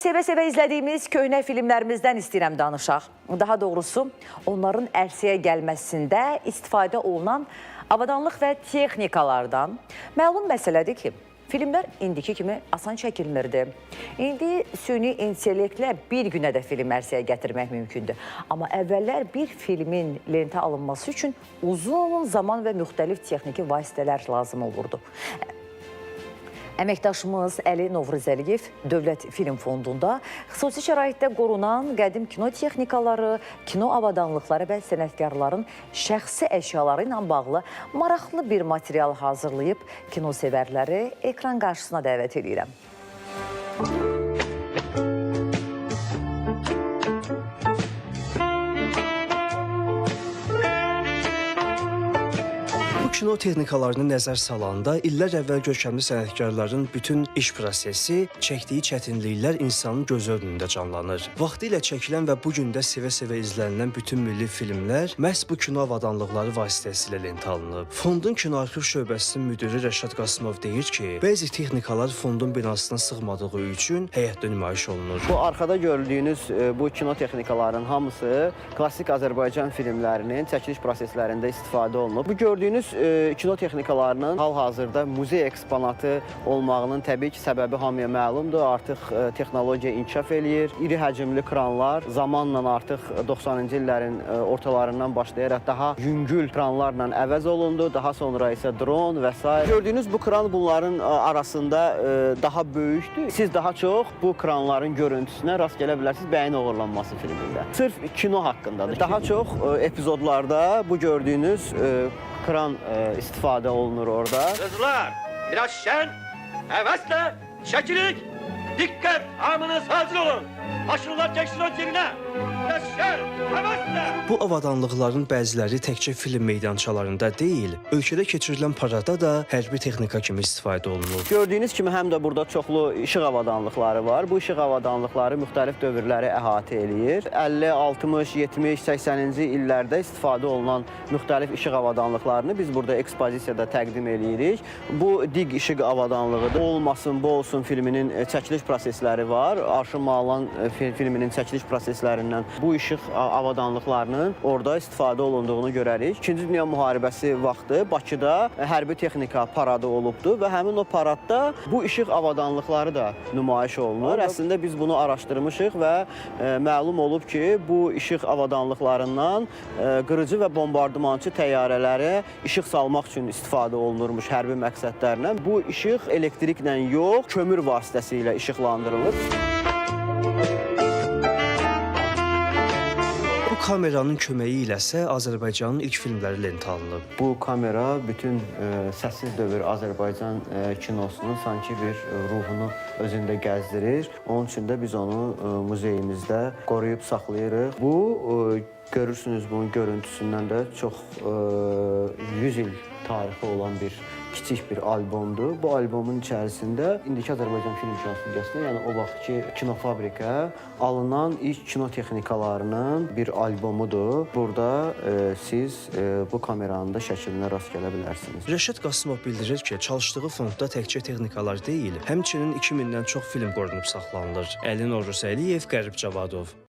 Sevə-sevə izlədiyimiz köhnə filmlərimizdən istəyirəm danışaq. Daha doğrusu, onların ərsəyə gəlməsində istifadə olunan avadanlıq və texnikalardan. Məlum məsələdir ki, filmlər indiki kimi asan çəkilmirdi. İndi süni intellektlə bir günə də film ərsəyə gətirmək mümkündür. Amma əvvəllər bir filmin lentə alınması üçün uzun zaman və müxtəlif texniki vasitələr lazım olurdu. Əməkdaşımız Əli Novruzəliyev Dövlət Film Fondunda xüsusi şəraitdə qorunan qədim kino texnikaları, kino avadanlıqları və sənətkarların şəxsi əşyaları ilə bağlı maraqlı bir material hazırlayıb kinosevərləri ekran qarşısına dəvət edirəm. Kino texnikalarını nəzər salanda illər əvvəl görkəmli sənətkarların bütün iş prosesi, çəkdiyi çətinliklər insanın gözü önündə canlanır. Vaxtilə çəkilən və bugün də sevə-sevə izlənilən bütün milli filmlər məhz bu kino avadanlıqları vasitəsilə lentə alınıb. Fondun kino arxiv şöbəsinin müdiri Rəşad Qasımov deyir ki, bəzi texnikalar fondun binasına sığmadığı üçün həyətdə nümayiş olunur. Bu arxada gördüyünüz bu kino texnikalarının hamısı klassik Azərbaycan filmlərinin çəkiliş proseslərində istifadə olunub. Bu gördüyünüz kino texnikalarının hal-hazırda muzey eksponatı olmağının təbii ki, səbəbi hamıya məlumdur. Artıq texnologiya inkişaf eləyir. İri həcmli kranlar zamanla artıq 90-cı illərin ortalarından başlayaraq daha yüngül kranlarla əvəz olundu. Daha sonra isə dron və s. Gördüyünüz bu kran bunların arasında daha böyükdür. Siz daha çox bu kranların görüntüsünə rast gələ bilərsiniz Bəyin Oğurlanması filmində. Sırf kino haqqındadır. Daha çox epizodlarda bu gördüyünüz kran istifadə olunur orada. Kızlar, biraz şen, hevesle, çekilik, dikkat, hamınız hazır olun. Başlılar çeksin o cebine. Biraz şen, hevesle. Bu avadanlıqların bəziləri təkcə film meydançalarında deyil, ölkədə keçirilən parada da hərbi texnika kimi istifadə olunur. Gördüyünüz kimi həm də burada çoxlu işıq avadanlıqları var. Bu işıq avadanlıqları müxtəlif dövrləri əhatə eləyir. 50, 60, 70, 80-ci illərdə istifadə olunan müxtəlif işıq avadanlıqlarını biz burada ekspozisiyada təqdim eləyirik. Bu dig işıq avadanlığıdır. Olmasın, bu olsun filminin çəkiliş prosesləri var. Arşın Mağlan filminin çəkiliş proseslərindən bu işıq avadanlıqlarının orada istifadə olunduğunu görərik. İkinci Dünya Müharibəsi vaxtı Bakıda hərbi texnika paradı olubdur və həmin o paradda bu işıq avadanlıqları da nümayiş olunur. Əslində biz bunu araşdırmışıq və məlum olub ki, bu işıq avadanlıqlarından qırıcı və bombardımançı təyyarələrə işıq salmaq üçün istifadə olunurmuş hərbi məqsədlərlə. Bu işıq elektriklə yox, kömür vasitəsilə işıqlandırılır. Bu kameranın köməyi iləsə Azərbaycanın ilk filmləri lentə alınıb. Bu kamera bütün səssiz dövr Azərbaycan kinosunun sanki bir ruhunu özündə gəzdirir. Onun üçün də biz onu muzeyimizdə qoruyub saxlayırıq. Bu, görürsünüz bunun görüntüsündən də çox 100 il tarixi olan bir kiçik bir albomdur. Bu albomun içərisində indiki Azərbaycan Film Studiyasında, yəni o vaxtki kinofabrikə alınan ilk kino texnikalarının bir albomudur. Burada siz bu kameranın da şəklinə rast gələ bilərsiniz. Rəşad Qasımov bildirir ki, çalışdığı fondda təkcə texnikalar deyil, həmçinin 2000-dən çox film qorunub saxlanılır. Əli Novruzəliyev, Qərib Cavadov.